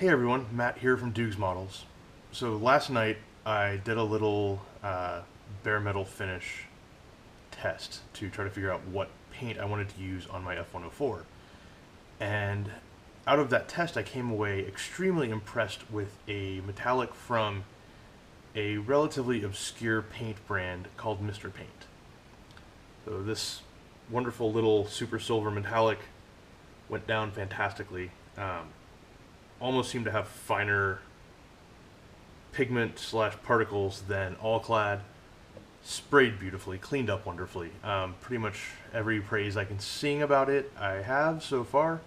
Hey everyone, Matt here from Dukes Models. So last night I did a little bare metal finish test to try to figure out what paint I wanted to use on my F-104. And out of that test I came away extremely impressed with a metallic from a relatively obscure paint brand called Mr. Paint. So this wonderful little super silver metallic went down fantastically. Almost seemed to have finer pigment slash particles than All Clad. Sprayed beautifully, cleaned up wonderfully. Pretty much every praise I can sing about it I have so far,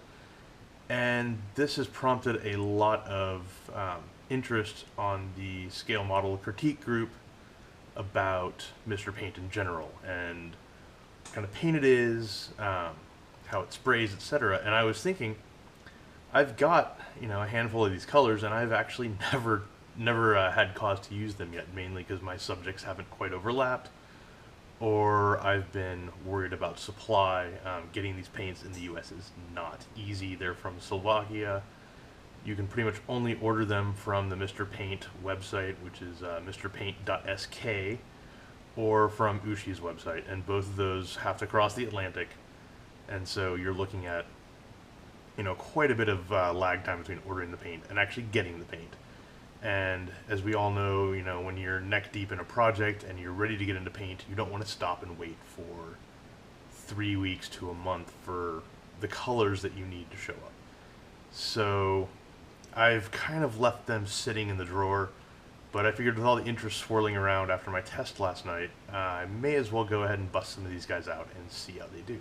and this has prompted a lot of interest on the scale model critique group about Mr. Paint in general and what kind of paint it is, how it sprays, etc. And I was thinking, I've got a handful of these colors, and I've actually never had cause to use them yet, mainly because my subjects haven't quite overlapped, or I've been worried about supply. Getting these paints in the U.S. is not easy. They're from Slovakia. You can pretty much only order them from the Mr. Paint website, which is mrpaint.sk, or from Ushi's website, and both of those have to cross the Atlantic, and so you're looking at quite a bit of lag time between ordering the paint and actually getting the paint. And as we all know, when you're neck deep in a project and you're ready to get into paint, you don't want to stop and wait for 3 weeks to a month for the colors that you need to show up. So I've kind of left them sitting in the drawer, but I figured with all the interest swirling around after my test last night, I may as well go ahead and bust some of these guys out and see how they do.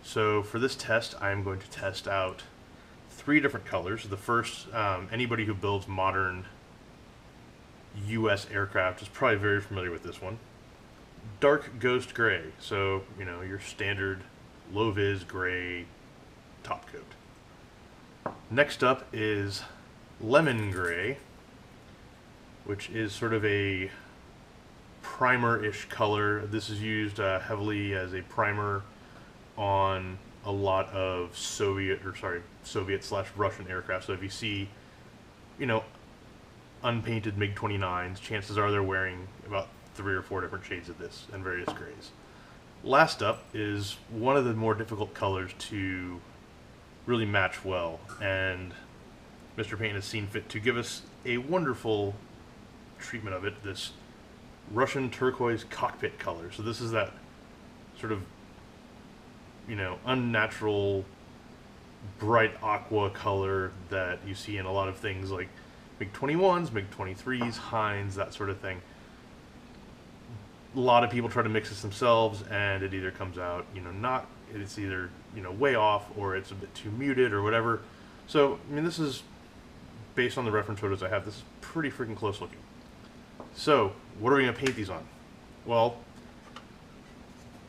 So for this test, I'm going to test out 3 different colors. The first, anybody who builds modern U.S. aircraft is probably very familiar with this one. Dark Ghost Gray, so your standard low-vis gray top coat. Next up is Lemon Gray, which is sort of a primer-ish color. This is used heavily as a primer on a lot of Soviet slash Russian aircraft. So if you see, unpainted MiG-29s, chances are they're wearing about 3 or 4 different shades of this and various grays. Last up is one of the more difficult colors to really match well, and Mr. Paint has seen fit to give us a wonderful treatment of it, this Russian turquoise cockpit color. So this is that sort of unnatural bright aqua color that you see in a lot of things like MiG-21s, MiG-23s, Heinz, that sort of thing. A lot of people try to mix this themselves, and it either comes out, it's either, way off, or it's a bit too muted, or whatever. So, this is, based on the reference photos I have, this is pretty freaking close looking. So, what are we going to paint these on? Well,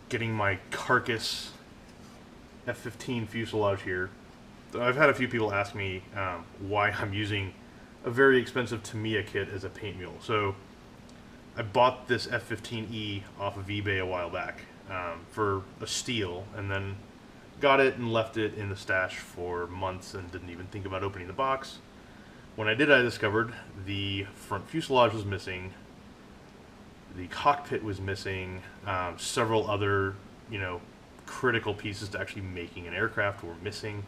getting my carcass F-15 fuselage here. I've had a few people ask me why I'm using a very expensive Tamiya kit as a paint mule. So I bought this F-15E off of eBay a while back for a steal, and then got it and left it in the stash for months and didn't even think about opening the box. When I did, I discovered the front fuselage was missing, the cockpit was missing, several other, critical pieces to actually making an aircraft were missing.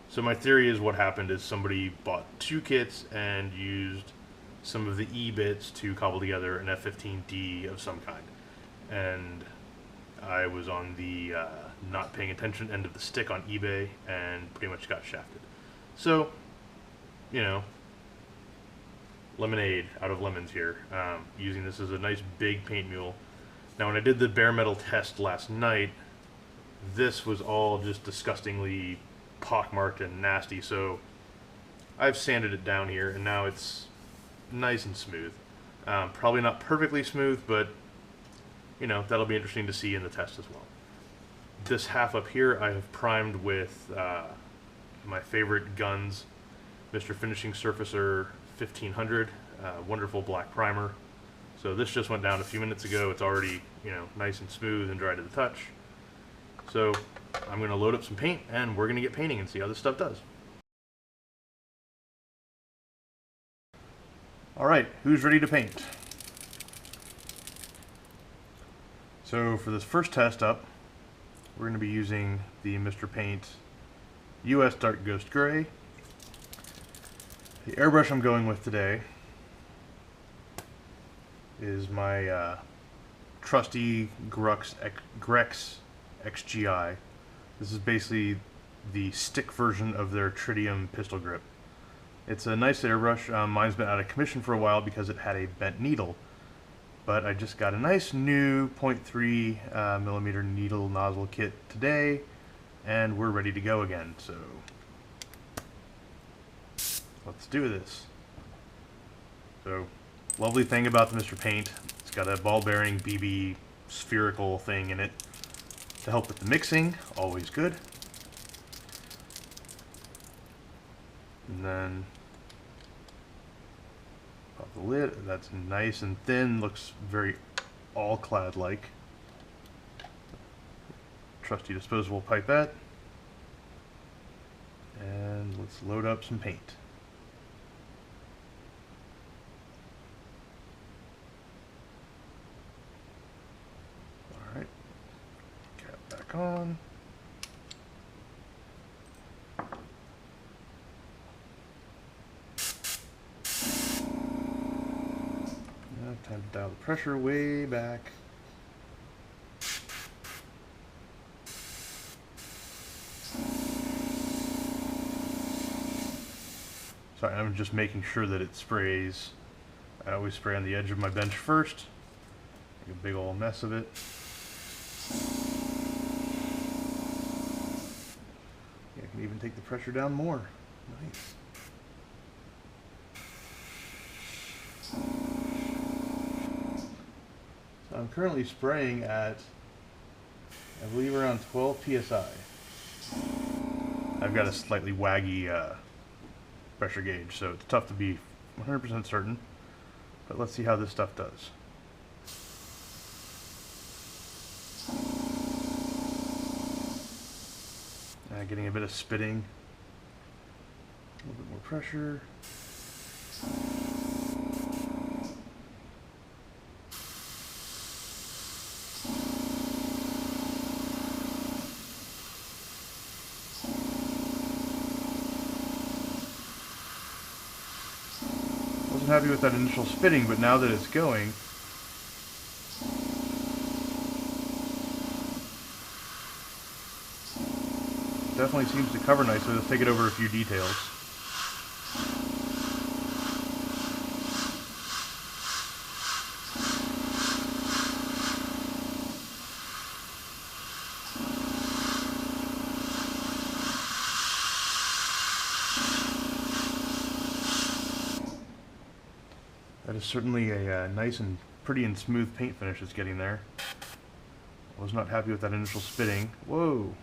So my theory is what happened is somebody bought 2 kits and used some of the E-bits to cobble together an F-15D of some kind. And I was on the not paying attention end of the stick on eBay and pretty much got shafted. So, lemonade out of lemons here, using this as a nice big paint mule. Now when I did the bare metal test last night, this was all just disgustingly pockmarked and nasty, so I've sanded it down here, and now it's nice and smooth. Probably not perfectly smooth, but that'll be interesting to see in the test as well. This half up here I have primed with my favorite guns, Mr. Finishing Surfacer 1500, wonderful black primer. So this just went down a few minutes ago. It's already nice and smooth and dry to the touch. So I'm going to load up some paint, and we're going to get painting and see how this stuff does. Alright, who's ready to paint? So for this first test up, we're going to be using the Mr. Paint US Dark Ghost Gray. The airbrush I'm going with today is my trusty Grex XGI. This is basically the stick version of their tritium pistol grip. It's a nice airbrush. Mine's been out of commission for a while because it had a bent needle. But I just got a nice new 0.3 millimeter needle nozzle kit today, and we're ready to go again. So let's do this. So, lovely thing about the Mr. Paint, it's got a ball bearing BB spherical thing in it to help with the mixing, always good. And then pop the lid, that's nice and thin, looks very all-clad like. Trusty disposable pipette. And let's load up some paint. Alright, cap back on. Time to dial the pressure way back. Sorry, I'm just making sure that it sprays. I always spray on the edge of my bench first. Make a big old mess of it. Yeah, I can even take the pressure down more. Nice. I'm currently spraying at, I believe, around 12 psi. I've got a slightly waggy pressure gauge, so it's tough to be 100% certain. But let's see how this stuff does. Getting a bit of spitting, a little bit more pressure. Wasn't happy with that initial spitting, but now that it's going, definitely seems to cover nicely. Let's take it over a few details. That is certainly a nice and pretty and smooth paint finish it's getting there. I was not happy with that initial spitting. Whoa!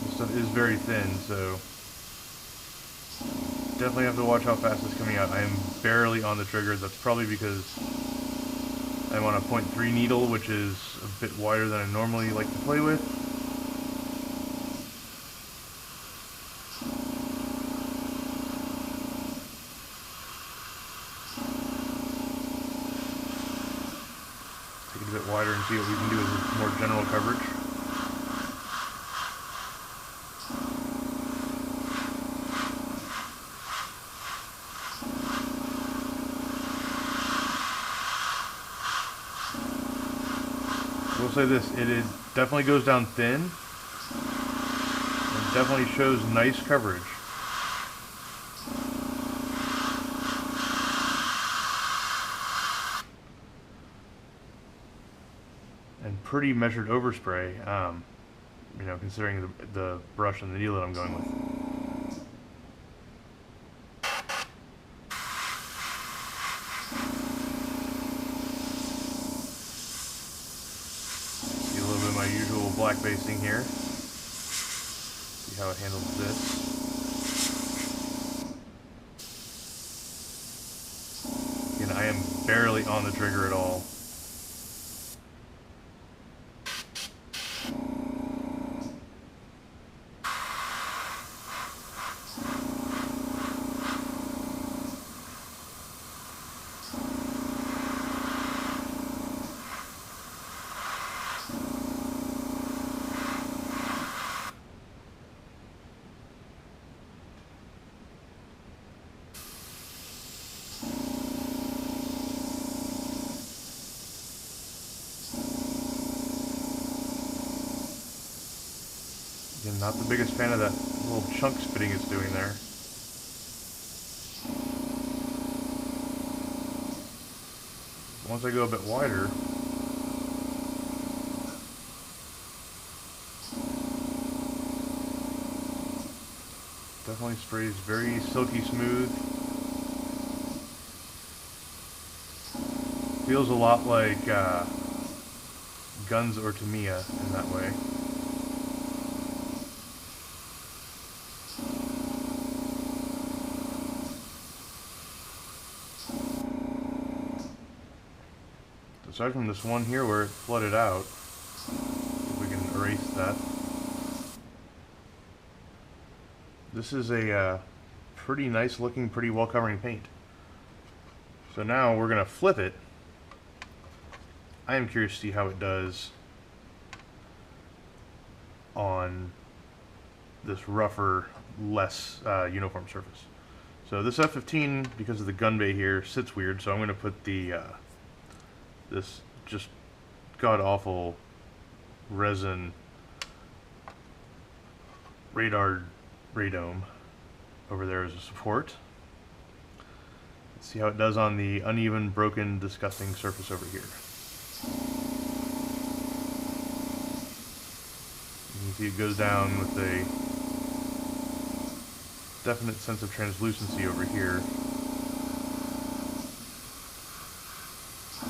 This stuff is very thin, so definitely have to watch how fast it's coming out. I am barely on the trigger. That's probably because I'm on a 0.3 needle, which is a bit wider than I normally like to play with. Take it a bit wider and see what we can do with more general coverage. I will say this, it definitely goes down thin, and definitely shows nice coverage. And pretty measured overspray, you know, considering the brush and the needle that I'm going with. My usual black basting here. See how it handles this. Again, I am barely on the trigger at all. Again, not the biggest fan of that little chunk spitting it's doing there. Once I go a bit wider, definitely sprays very silky smooth. Feels a lot like Guns or Tamiya in that way. Aside from this one here where it flooded out, if we can erase that. This is a pretty nice looking, pretty well covering paint. So now we're going to flip it. I am curious to see how it does on this rougher, less uniform surface. So this F15, because of the gun bay here, sits weird, so I'm going to put the this just god-awful resin radome over there as a support. Let's see how it does on the uneven, broken, disgusting surface over here. You can see it goes down with a definite sense of translucency over here.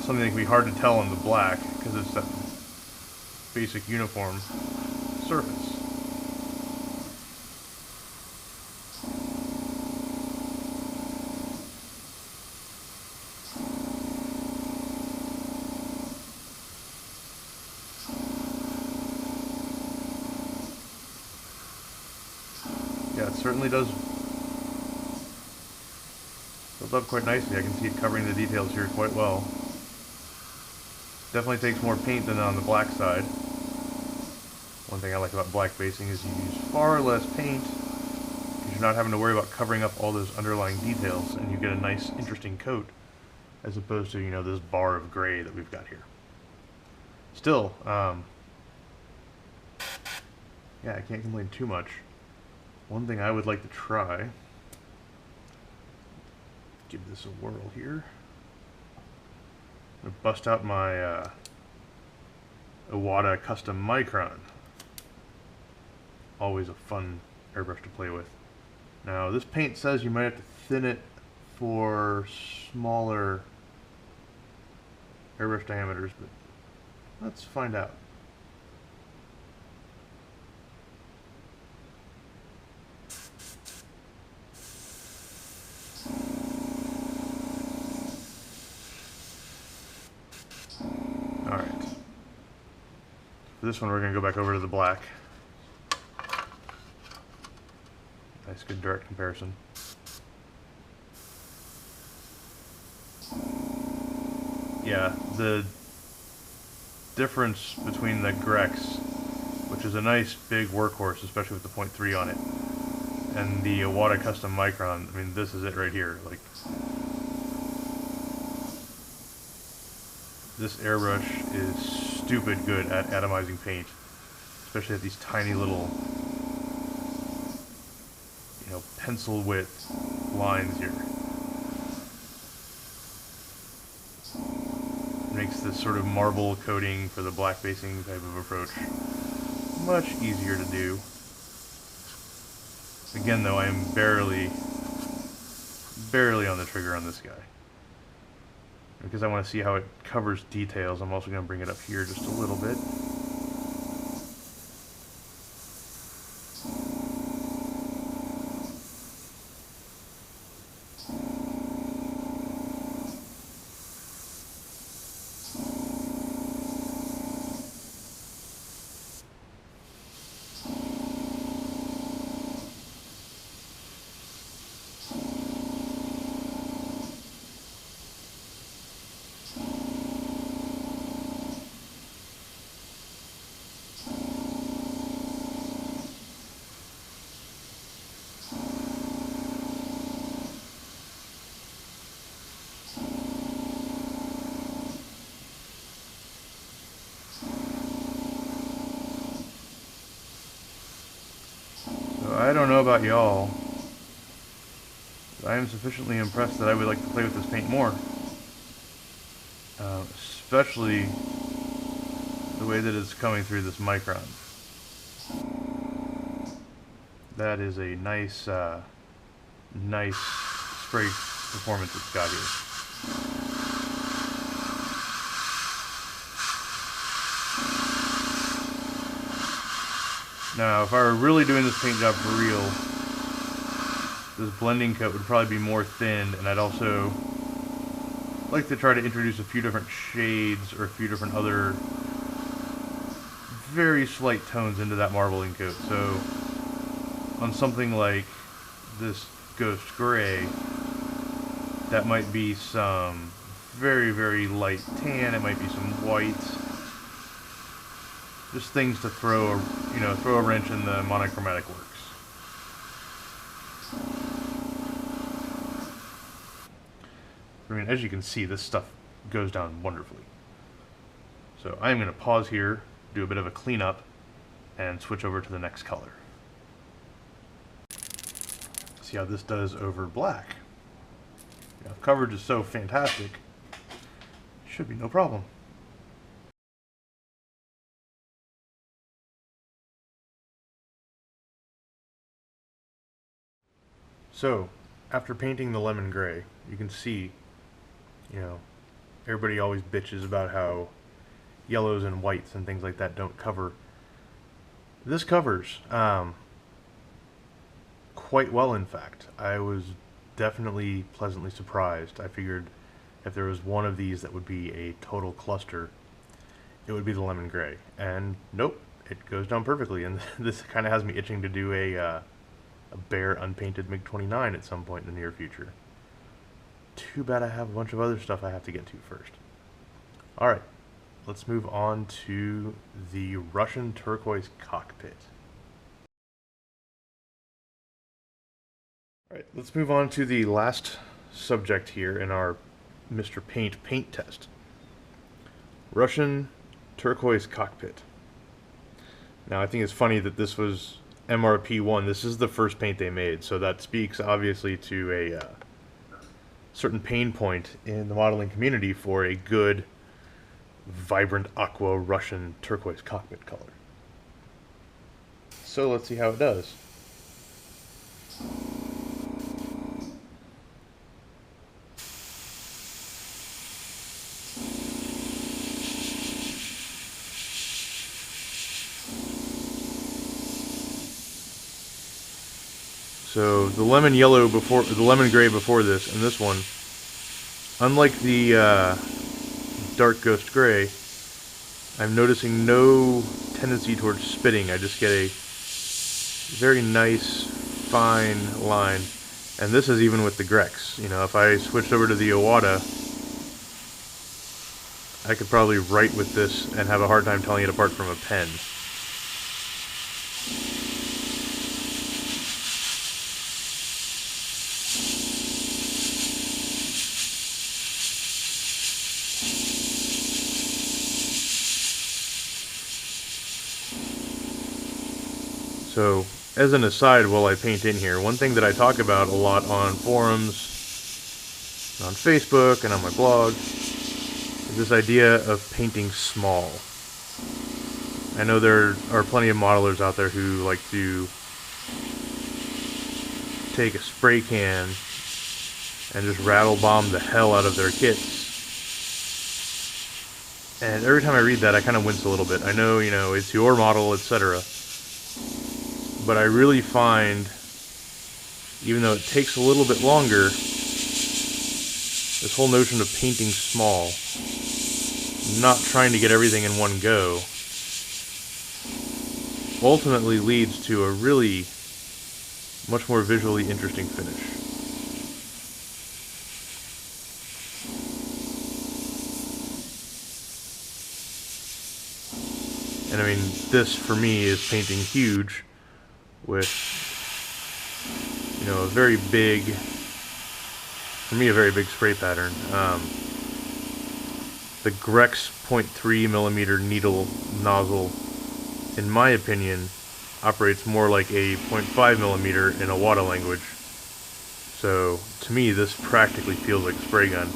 Something that can be hard to tell on the black because it's that basic uniform surface. Yeah, it certainly does build up quite nicely. I can see it covering the details here quite well. Definitely takes more paint than on the black side. One thing I like about black basing is you use far less paint because you're not having to worry about covering up all those underlying details, and you get a nice, interesting coat as opposed to, you know, this bar of gray that we've got here. Still, yeah, I can't complain too much. One thing I would like to try, give this a whirl here. I'm going to bust out my Iwata Custom Micron. Always a fun airbrush to play with. Now this paint says you might have to thin it for smaller airbrush diameters, but let's find out. Alright. For this one we're going to go back over to the black. Nice good direct comparison. Yeah, the difference between the Grex, which is a nice big workhorse, especially with the 0.3 on it, and the Iwata Custom Micron, I mean, this is it right here. Like, this airbrush is stupid good at atomizing paint, especially at these tiny little, you know, pencil width lines here. Makes this sort of marble coating for the black basing type of approach much easier to do. Again though, I am barely on the trigger on this guy. Because I want to see how it covers details, I'm also going to bring it up here just a little bit. I don't know about y'all, but I am sufficiently impressed that I would like to play with this paint more. Especially the way that it's coming through this micron. That is a nice, nice spray performance it's got here. Now, if I were really doing this paint job for real, this blending coat would probably be more thin, and I'd also like to try to introduce a few different shades or a few different other very slight tones into that marbling coat. So on something like this Ghost Gray, that might be some very, very light tan, it might be some whites. Just things to throw a wrench in the monochromatic works. I mean, as you can see, this stuff goes down wonderfully. So I'm going to pause here, do a bit of a cleanup, and switch over to the next color. See how this does over black. Coverage is so fantastic, should be no problem. So, after painting the lemon gray, you can see, everybody always bitches about how yellows and whites and things like that don't cover. This covers quite well, in fact. I was definitely pleasantly surprised. I figured if there was one of these that would be a total cluster, it would be the lemon gray. And nope, it goes down perfectly. And this kind of has me itching to do a bare unpainted MiG-29 at some point in the near future. Too bad I have a bunch of other stuff I have to get to first. Alright, let's move on to the Russian turquoise cockpit. Alright, let's move on to the last subject here in our Mr. Paint test. Russian turquoise cockpit. Now I think it's funny that this was MRP1. This is the first paint they made, so that speaks obviously to a certain pain point in the modeling community for a good, vibrant aqua Russian turquoise cockpit color. So let's see how it does. So the lemon yellow before, the lemon gray before this, and this one, unlike the dark ghost gray, I'm noticing no tendency towards spitting. I just get a very nice, fine line. And this is even with the Grex. If I switched over to the Iwata, I could probably write with this and have a hard time telling it apart from a pen. So, as an aside while I paint in here, one thing that I talk about a lot on forums, on Facebook, and on my blog, is this idea of painting small. I know there are plenty of modelers out there who like to take a spray can and just rattle bomb the hell out of their kits. And every time I read that, I kind of wince a little bit. I know, it's your model, etc. But I really find, even though it takes a little bit longer, this whole notion of painting small, not trying to get everything in one go, ultimately leads to a really much more visually interesting finish. And I mean, this for me is painting huge with, a very big, for me, a very big spray pattern. The Grex 0.3 millimeter needle nozzle, in my opinion, operates more like a 0.5 millimeter in a WADA language. So to me, this practically feels like a spray gun.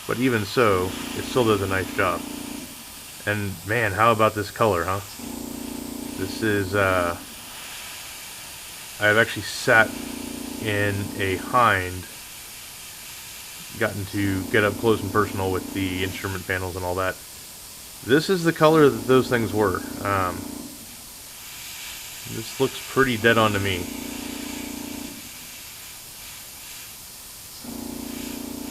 But even so, it still does a nice job. And man, how about this color, huh? This is, I've actually sat in a Hind, gotten to get up close and personal with the instrument panels and all that. This is the color that those things were. This looks pretty dead on to me.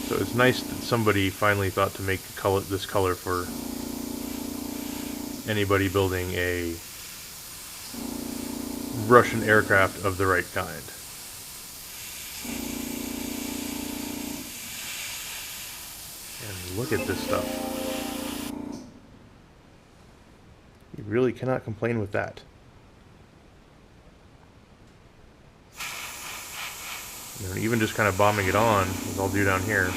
So it's nice that somebody finally thought to make this color for anybody building a Russian aircraft of the right kind. And look at this stuff. You really cannot complain with that. You know, even just kind of bombing it on, as I'll do down here.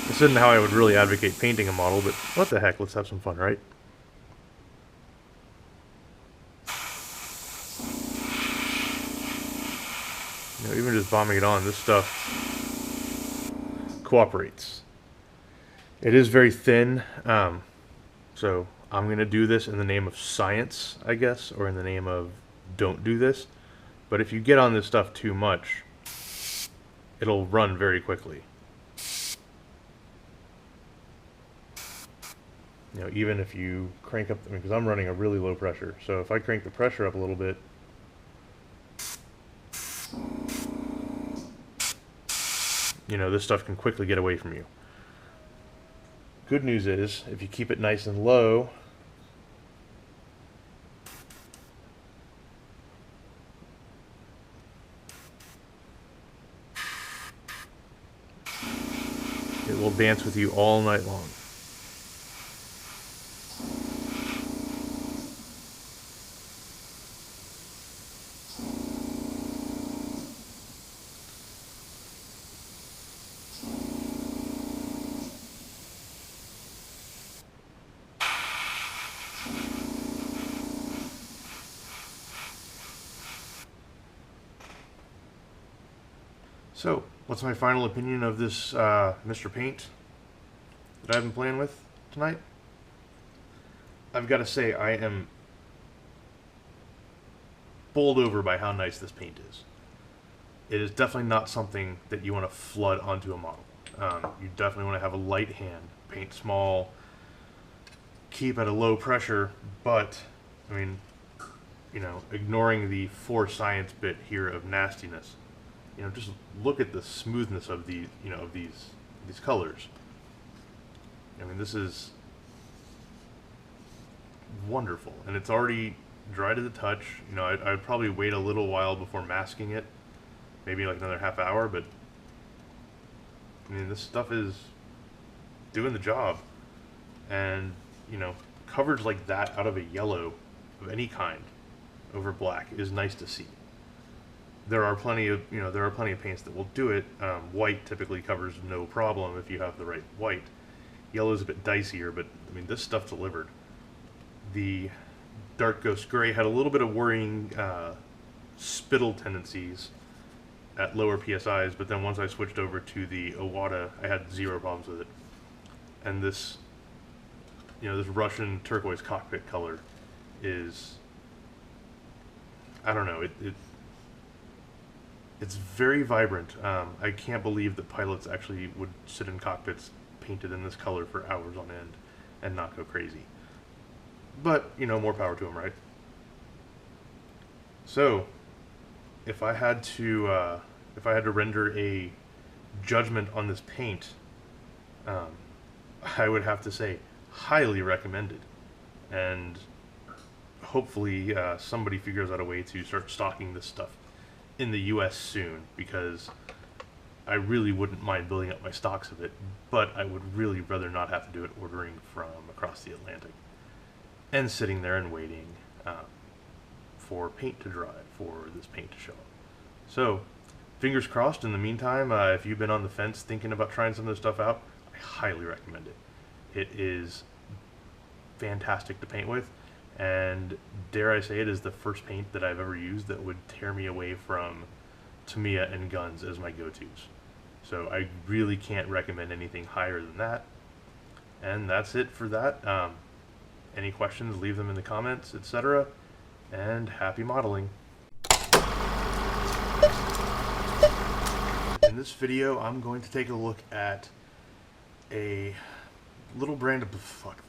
This isn't how I would really advocate painting a model, but what the heck, let's have some fun, right? You know, even just bombing it on, this stuff cooperates. It is very thin, so I'm going to do this in the name of science, I guess, or in the name of don't do this. But if you get on this stuff too much, it'll run very quickly. You know, even if you crank up, because I'm running a really low pressure, so if I crank the pressure up a little bit, you know, this stuff can quickly get away from you. Good news is, if you keep it nice and low, it will dance with you all night long. So, what's my final opinion of this Mr. Paint that I've been playing with tonight? I've got to say, I am bowled over by how nice this paint is. It is definitely not something that you want to flood onto a model. You definitely want to have a light hand, paint small, keep at a low pressure, but, I mean, you know, ignoring the for science bit here of nastiness, you know, just look at the smoothness of the, you know, of these colors. I mean, this is wonderful, and it's already dry to the touch. You know, I'd probably wait a little while before masking it, maybe like another half hour, but I mean, this stuff is doing the job. And, you know, coverage like that out of a yellow of any kind over black is nice to see. There are plenty of paints that will do it. White typically covers no problem if you have the right white. Yellow is a bit dicier, but I mean, this stuff delivered. The Dark Ghost Gray had a little bit of worrying spittle tendencies at lower PSIs, but then once I switched over to the Owada, I had zero problems with it. And this, you know, this Russian turquoise cockpit color is, I don't know, it's very vibrant. I can't believe that pilots actually would sit in cockpits painted in this color for hours on end and not go crazy. But, you know, more power to them, right? So, if I had to render a judgment on this paint, I would have to say highly recommended. And hopefully somebody figures out a way to start stocking this stuff in the US soon, because I really wouldn't mind building up my stocks of it, but I would really rather not have to do it ordering from across the Atlantic and sitting there and waiting for paint to dry, for this paint to show up. So fingers crossed. In the meantime, if you've been on the fence thinking about trying some of this stuff out, I highly recommend it. It is fantastic to paint with, and dare I say it is the first paint that I've ever used that would tear me away from Tamiya and guns as my go-tos. So I really can't recommend anything higher than that. And that's it for that. Any questions, leave them in the comments, etc. And happy modeling. In this video, I'm going to take a look at a little brand of... fuck.